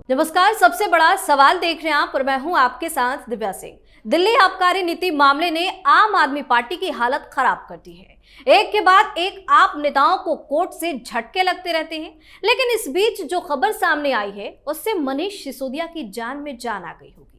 नमस्कार, सबसे बड़ा सवाल देख रहे हैं आप और मैं हूं आपके साथ दिव्या सिंह। दिल्ली आबकारी नीति मामले ने आम आदमी पार्टी की हालत खराब कर दी है। एक के बाद एक आप नेताओं को कोर्ट से झटके लगते रहते हैं, लेकिन इस बीच जो खबर सामने आई है उससे मनीष सिसोदिया की जान में जान आ गई होगी।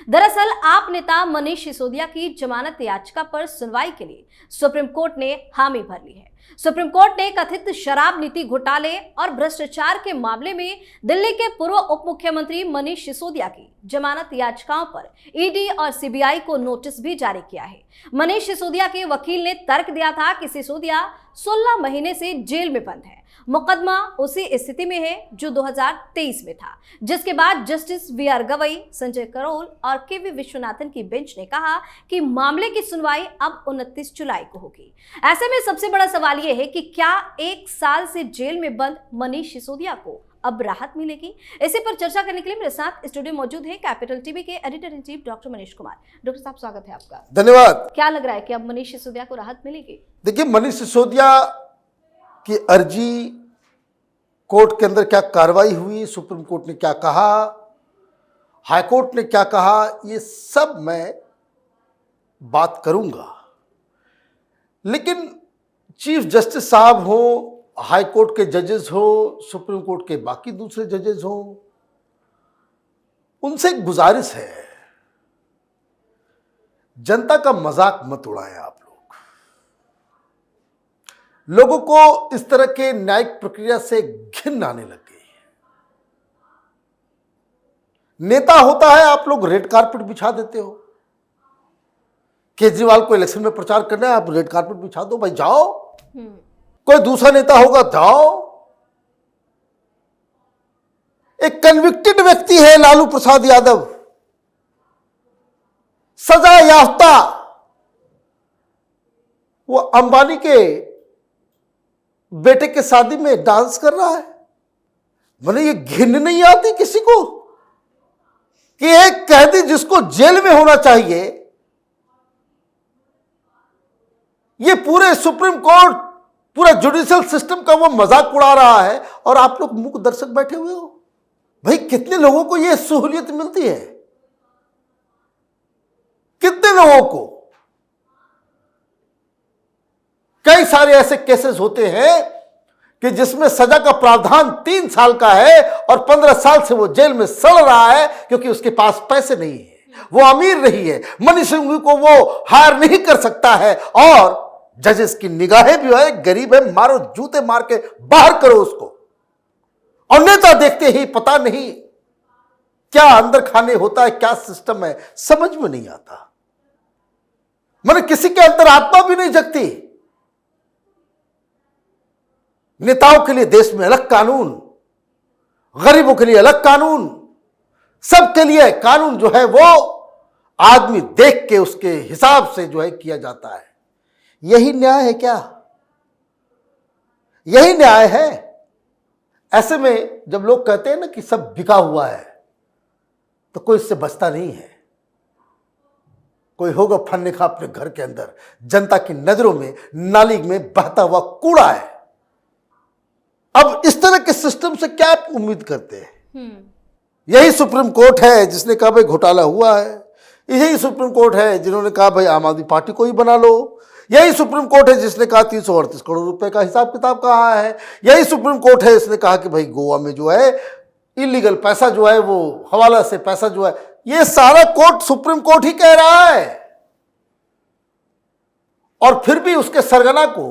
दरअसल आप नेता मनीष सिसोदिया की जमानत याचिका पर सुनवाई के लिए सुप्रीम कोर्ट ने हामी भर ली है। सुप्रीम कोर्ट ने कथित शराब नीति घोटाले और भ्रष्टाचार के मामले में दिल्ली के पूर्व उप मुख्यमंत्री मनीष सिसोदिया की जमानत याचिकाओं पर ईडी और सीबीआई को नोटिस भी जारी किया है। मनीष सिसोदिया के वकील ने तर्क दिया था कि सिसोदिया 16 महीने से जेल में बंद है। मुकदमा उसी स्थिति में है जो 2023 में था, जिसके बाद जस्टिस वी.आर. गवई, संजय करोल और के.वी. विश्वनाथन की बेंच ने कहा कि मामले की सुनवाई अब 29 जुलाई को होगी। ऐसे में सबसे बड़ा सवाल यह है कि क्या 1 साल से जेल में बंद मनीष सिसोदिया को अब राहत मिलेगी? इसी पर चर्चा करने के लिए मेरे साथ स्टूडियो मौजूद है कैपिटल टीवी के editor in chief doctor Manish Kumar. Doctor साहब, स्वागत है आपका। धन्यवाद। क्या लग रहा है कि अब मनीष सिसोदिया को राहत मिलेगी? देखिए, मनीष सिसोदिया की अर्जी कोर्ट के अंदर क्या कार्रवाई हुई, सुप्रीम कोर्ट ने क्या कहा, हाई कोर्ट ने क्या कहा, ये सब मैं बात करूंगा। लेकिन चीफ जस्टिस साहब हो, हाई कोर्ट के जजेस हो, सुप्रीम कोर्ट के बाकी दूसरे जजेस हो, उनसे एक गुजारिश है, जनता का मजाक मत उड़ाएं आप लोगों को इस तरह के न्यायिक प्रक्रिया से घिन आने लग गई है। नेता होता है, आप लोग रेड कारपेट बिछा देते हो। केजरीवाल को इलेक्शन में प्रचार करना है, आप रेड कारपेट बिछा दो, भाई जाओ। कोई दूसरा नेता होगा, जाओ। एक कन्विक्टेड व्यक्ति है लालू प्रसाद यादव, सजा याफ्ता, वो अंबानी के बेटे के शादी में डांस कर रहा है। मैंने ये घिन नहीं आती किसी को कि एक कैदी जिसको जेल में होना चाहिए, ये पूरे सुप्रीम कोर्ट, पूरा जुडिशियल सिस्टम का वो मजाक उड़ा रहा है और आप लोग मूक दर्शक बैठे हुए हो। भाई, कितने लोगों को ये सहूलियत मिलती है? कितने लोगों को? कई सारे ऐसे केसेस होते हैं कि जिसमें सजा का प्रावधान 3 साल का है और 15 साल से वो जेल में सड़ रहा है क्योंकि उसके पास पैसे नहीं है, वो अमीर नहीं है, मनीष सिंह को वो हायर नहीं कर सकता है और जजेस की निगाहें भी है, गरीब है, मारो, जूते मार के बाहर करो उसको। और नेता देखते ही पता नहीं क्या अंदर खाने होता है, क्या सिस्टम है, समझ में नहीं आता। मैंने किसी के अंदर आत्मा भी नहीं जगती। नेताओं के लिए देश में अलग कानून, गरीबों के लिए अलग कानून, सबके लिए कानून जो है वो आदमी देख के उसके हिसाब से जो है किया जाता है। यही न्याय है क्या? यही न्याय है? ऐसे में जब लोग कहते हैं ना कि सब बिका हुआ है, तो कोई इससे बचता नहीं है। कोई होगा फन्ने का अपने घर के अंदर, जनता की नजरों में नाली में बहता हुआ कूड़ा है। अब इस तरह के सिस्टम से क्या आप उम्मीद करते हैं? यही सुप्रीम कोर्ट है जिसने कहा भाई घोटाला हुआ है। यही सुप्रीम कोर्ट है जिन्होंने कहा भाई आम आदमी पार्टी को ही बना लो। यही सुप्रीम कोर्ट है जिसने कहा 338 करोड़ रुपए का हिसाब किताब कहाँ है। यही सुप्रीम कोर्ट है जिसने कहा कि भाई गोवा में जो है इलीगल पैसा जो है वो हवाला से पैसा जो है, ये सारा कोर्ट सुप्रीम कोर्ट ही कह रहा है। और फिर भी उसके सरगना को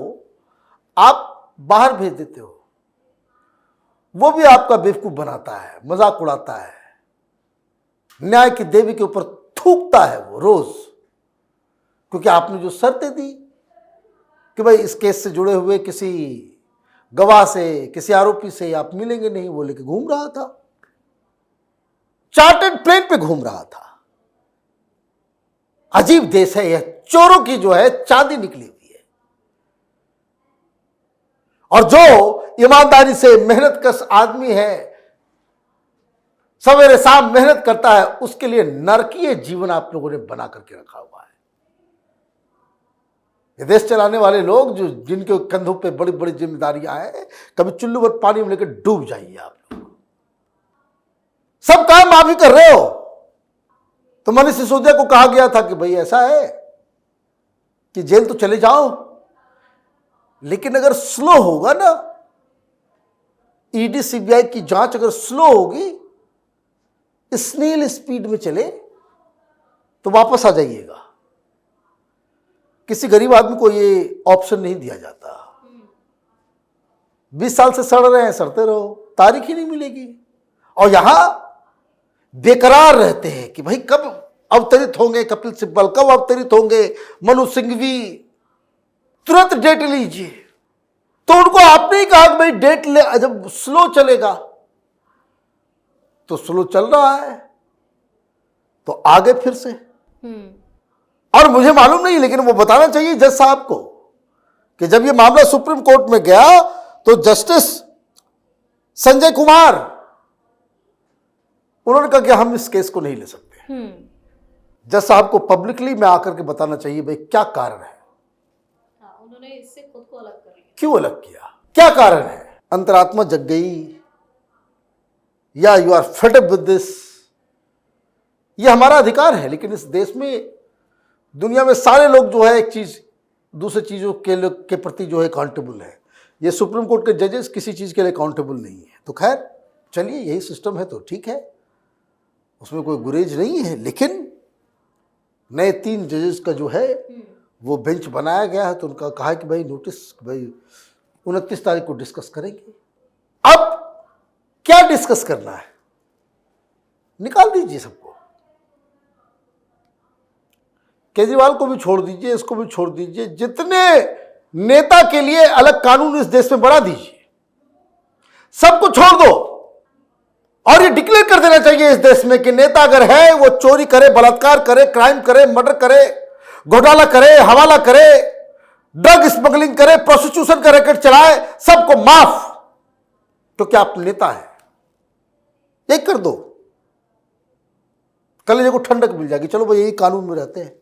आप बाहर भेज देते हो। वो भी आपका बेवकूफ बनाता है, मजाक उड़ाता है, न्याय की देवी के ऊपर थूकता है वो रोज, क्योंकि आपने जो शर्तें दी कि भाई इस केस से जुड़े हुए किसी गवाह से, किसी आरोपी से आप मिलेंगे नहीं, वो लेके घूम रहा था, चार्टर्ड प्लेन पे घूम रहा था। अजीब देश है यह, चोरों की जो है चांदी निकली हुई है। और जो ईमानदारी से मेहनत कश आदमी है, सवेरे शाम मेहनत करता है, उसके लिए नरकीय जीवन आप लोगों ने बना करके रखा हुआ है। ये देश चलाने वाले लोग जो जिनके कंधों पे बड़ी बड़ी जिम्मेदारियां हैं, कभी चुल्लू पर पानी में लेकर डूब जाइए आप लोग। सब काम आप ही कर रहे हो। तो मनीष सिसोदिया को कहा गया था कि भाई ऐसा है कि जेल तो चले जाओ, लेकिन अगर स्लो होगा ना, ईडी सीबीआई की जांच अगर स्लो होगी, स्नेल स्पीड में चले, तो वापस आ जाइएगा। किसी गरीब आदमी को ये ऑप्शन नहीं दिया जाता। 20 साल से सड़ रहे हैं, सड़ते रहो, तारीख ही नहीं मिलेगी। और यहां बेकरार रहते हैं कि भाई कब अवतरित होंगे कपिल सिब्बल, कब अवतरित होंगे मनु सिंघवी, तुरंत डेट लीजिए। तो उनको आपने ही कहा कि भाई डेट ले, जब स्लो चलेगा तो स्लो चल रहा है, तो आगे फिर से। और मुझे मालूम नहीं, लेकिन वो बताना चाहिए जज साहब को कि जब ये मामला सुप्रीम कोर्ट में गया तो जस्टिस संजय कुमार, उन्होंने कहा कि हम इस केस को नहीं ले सकते। जज साहब को पब्लिकली में आकर के बताना चाहिए भाई क्या कारण है। उन्होंने इससे खुद को अलग कर लिया। क्यों अलग किया, क्या कारण है? अंतरात्मा जग गई, या you are fed up with this? ये हमारा अधिकार है, लेकिन इस देश में, दुनिया में सारे लोग जो है एक चीज दूसरे चीजों के प्रति जो है अकाउंटेबल है। ये सुप्रीम कोर्ट के जजेस किसी चीज के लिए अकाउंटेबल नहीं है। तो खैर चलिए, यही सिस्टम है तो ठीक है, उसमें कोई गुरेज नहीं है। लेकिन नए 3 जजेस का जो है वो बेंच बनाया गया है, तो उनका कहा कि भाई नोटिस, भाई 29 तारीख को डिस्कस करेंगे। अब क्या डिस्कस करना है, निकाल दीजिए सबको। केजरीवाल को भी छोड़ दीजिए, इसको भी छोड़ दीजिए, जितने नेता के लिए अलग कानून इस देश में बना दीजिए, सबको छोड़ दो। और ये डिक्लेयर कर देना चाहिए इस देश में कि नेता अगर है वो चोरी करे, बलात्कार करे, क्राइम करे, मर्डर करे, घोटाला करे, हवाला करे, ड्रग स्मगलिंग करे, प्रोस्टिट्यूशन का रैकेट चलाए, सबको माफ, क्योंकि आप नेता है। ये कर दो, कलेजे को ठंडक मिल जाएगी। चलो भाई यही कानून में रहते हैं।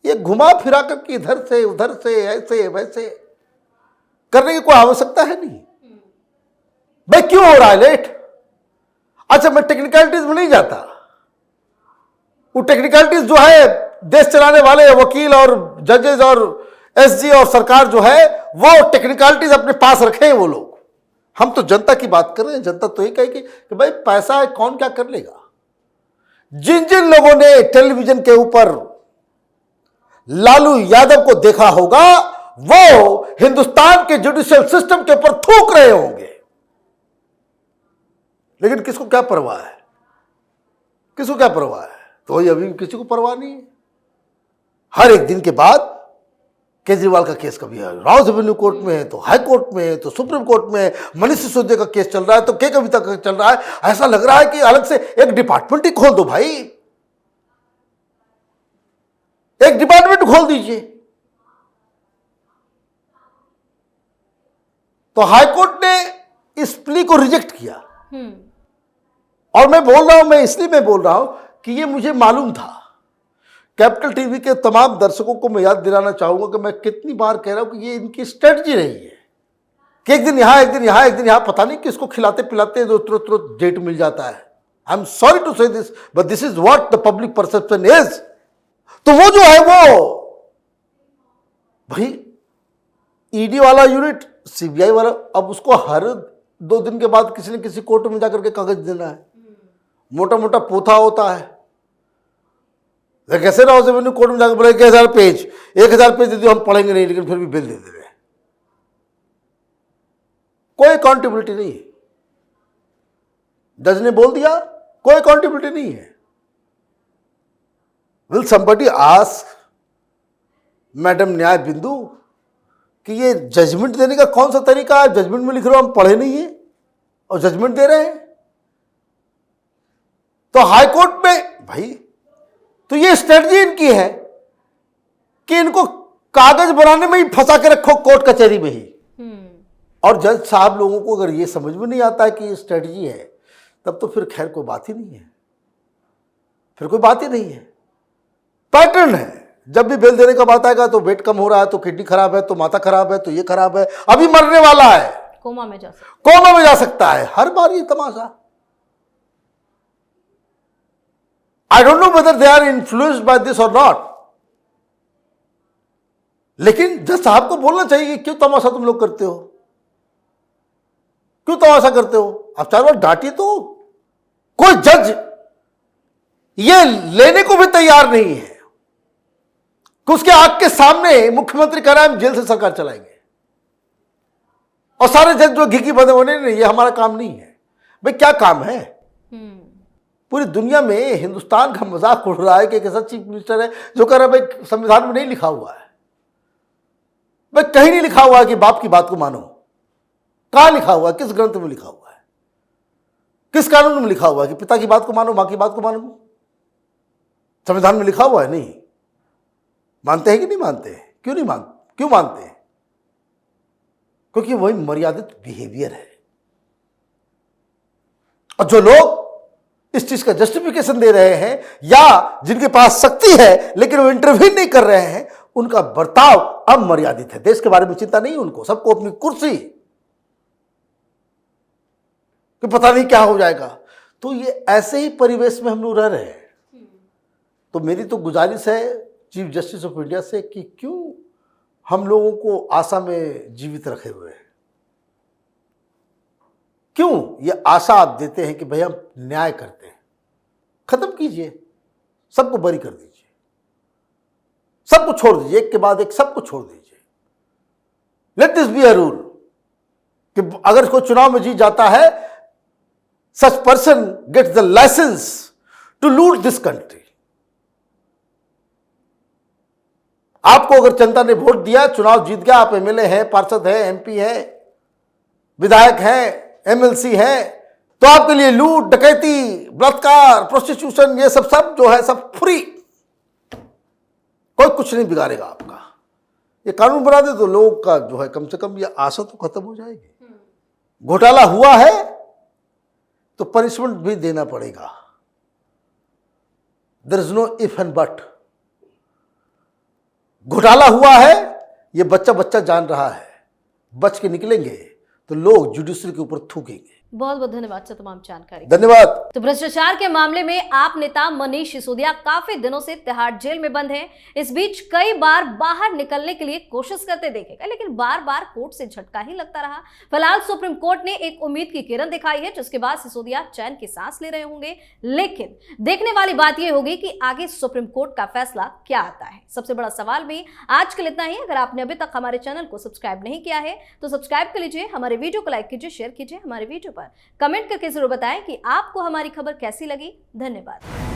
ये घुमा फिरा करके इधर से उधर से ऐसे वैसे करने की कोई आवश्यकता है नहीं। भाई क्यों हो रहा है लेट? अच्छा, मैं टेक्निकलिटीज में नहीं जाता। वो टेक्निकलिटीज जो है देश चलाने वाले वकील और जजेस और एसजी और सरकार जो है, वो टेक्निकलिटीज अपने पास रखे हैं वो लोग। हम तो जनता की बात कर रहे हैं। जनता तो यही कहेगी कि भाई पैसा है, कौन क्या कर लेगा। जिन जिन लोगों ने टेलीविजन के ऊपर लालू यादव को देखा होगा, वो हिंदुस्तान के जुडिशियल सिस्टम के ऊपर थूक रहे होंगे। लेकिन किसको क्या परवाह है? किसको क्या परवाह है? तो वही अभी किसी को परवाह नहीं है। हर एक दिन के बाद केजरीवाल का केस कभी राउज एवेन्यू कोर्ट में है, तो हाई कोर्ट में है, तो सुप्रीम कोर्ट में है, मनीष सिसोदिया का केस चल रहा है, तो के कविता का चल रहा है। ऐसा लग रहा है कि अलग से एक डिपार्टमेंट ही खोल दो भाई, एक डिपार्टमेंट खोल दीजिए। तो हाईकोर्ट ने इस प्ली को रिजेक्ट किया। और मैं बोल रहा हूं, मैं इसलिए मैं बोल रहा हूं कि ये मुझे मालूम था। कैपिटल टीवी के तमाम दर्शकों को मैं याद दिलाना चाहूंगा कि मैं कितनी बार कह रहा हूं कि ये इनकी स्ट्रेटजी रही है कि एक दिन यहां, एक दिन यहां, एक दिन यहां, पता नहीं किसको खिलाते पिलाते जो तुरंत तुरंत डेट मिल जाता है। आई एम सॉरी टू से this, but this is what the public perception is. तो वो जो है वो भाई ईडी वाला यूनिट, सीबीआई वाला, अब उसको हर 2 दिन के बाद किसी न किसी कोर्ट में जाकर के कागज देना है। मोटा मोटा पोथा होता है। कैसे राउज एवेन्यू कोर्ट में जाकर बोले 1000 पेज, 1000 पेज दे दियो, हम पढ़ेंगे नहीं, लेकिन फिर भी बिल दे दे रहे। कोई अकाउंटेबिलिटी नहीं है। जज ने बोल दिया, कोई अकाउंटेबिलिटी नहीं है। विल समबडी आस्क मैडम न्याय बिंदु कि ये जजमेंट देने का कौन सा तरीका है? जजमेंट में लिख रहे हो हम पढ़े नहीं है और जजमेंट दे रहे हैं। तो हाईकोर्ट में भाई, तो ये स्ट्रेटजी इनकी है कि इनको कागज बनाने में ही फंसा के रखो कोर्ट कचहरी में ही। और जज साहब लोगों को अगर ये समझ में नहीं आता है कि ये स्ट्रेटजी है, तब तो फिर खैर कोई बात ही नहीं है। फिर कोई बात ही नहीं है। पैटर्न है। जब भी बिल देने का बात आएगा तो वेट कम हो रहा है, तो किडनी खराब है, तो माथा खराब है, तो ये खराब है, अभी मरने वाला है, कोमा में जा सकता है। हर बार ये तमाशा। I don't know whether they are influenced by this और नॉट, लेकिन जज साहब को बोलना चाहिए कि क्यों तमाशा तुम लोग करते हो, क्यों तमाशा करते हो। आप चार बार डांटिए तो कोई जज ये लेने को भी तैयार नहीं है कि उसके आंख के सामने मुख्यमंत्री कह रहा है हम जेल से सरकार चलाएंगे, और सारे जज जो घिकी बंदे होने नहीं, ये हमारा काम नहीं है। भाई क्या काम है? पूरी दुनिया में हिंदुस्तान का मजाक उड़ रहा है कि एक ऐसा चीफ मिनिस्टर है जो कह रहा है भाई संविधान में नहीं लिखा हुआ है। भाई कहीं नहीं लिखा हुआ है कि बाप की बात को मानो। कहां लिखा हुआ है? किस ग्रंथ में लिखा हुआ है? किस कानून में लिखा हुआ है कि पिता की बात को मानो, मां की बात को मानो? संविधान में लिखा हुआ है? नहीं। मानते हैं कि नहीं मानते? क्यों नहीं मानते? क्यों मानते हैं? क्योंकि वही मर्यादित बिहेवियर है। और जो लोग इस चीज का जस्टिफिकेशन दे रहे हैं या जिनके पास शक्ति है लेकिन वो इंटरव्यू नहीं कर रहे हैं, उनका बर्ताव अमर्यादित है। देश के बारे में चिंता नहीं उनको, सबको अपनी कुर्सी कि पता नहीं क्या हो जाएगा। तो ये ऐसे ही परिवेश में हम लोग रह रहे हैं। तो मेरी तो गुजारिश है चीफ जस्टिस ऑफ इंडिया से कि क्यों हम लोगों को आशा में जीवित रखे हुए हैं। क्यों ये आशा आप देते हैं कि भाई हम न्याय करते हैं? खत्म कीजिए, सबको बरी कर दीजिए, सबको छोड़ दीजिए, एक के बाद एक सबको छोड़ दीजिए। Let this be a rule कि अगर कोई चुनाव में जीत जाता है, such person gets the license to loot this country. आपको अगर जनता ने वोट दिया, चुनाव जीत गया, आप एमएलए हैं, पार्षद हैं, एमपी हैं, विधायक हैं, एमएलसी है, तो आपके लिए लूट, डकैती, बलात्कार, प्रोस्टिट्यूशन, ये सब जो है सब फ्री। कोई कुछ नहीं बिगाड़ेगा आपका। ये कानून बना दे तो लोगों का जो है कम से कम ये आशा तो खत्म हो जाएगी। घोटाला हुआ है तो पनिशमेंट भी देना पड़ेगा। There is no if and but. घोटाला हुआ है, ये बच्चा बच्चा जान रहा है, बच के निकलेंगे तो लोग जुडिशरी के ऊपर थूकेंगे। बहुत बहुत धन्यवाद सर तमाम जानकारी। धन्यवाद। तो भ्रष्टाचार के मामले में आप नेता मनीष सिसोदिया काफी दिनों से तिहाड़ जेल में बंद हैं। इस बीच कई बार बाहर निकलने के लिए कोशिश करते देखे गए, लेकिन बार बार कोर्ट से झटका ही लगता रहा। फिलहाल सुप्रीम कोर्ट ने एक उम्मीद की किरण दिखाई है, जिसके बाद सिसोदिया चैन की सांस ले रहे होंगे। लेकिन देखने वाली बात यह होगी कि आगे सुप्रीम कोर्ट का फैसला क्या आता है। सबसे बड़ा सवाल भी आज के लिए इतना ही। अगर आपने अभी तक हमारे चैनल को सब्सक्राइब नहीं किया है तो सब्सक्राइब कर लीजिए, हमारे वीडियो को लाइक कीजिए, शेयर कीजिए, हमारे वीडियो पर कमेंट करके जरूर बताएं कि आपको हमारी खबर कैसी लगी। धन्यवाद।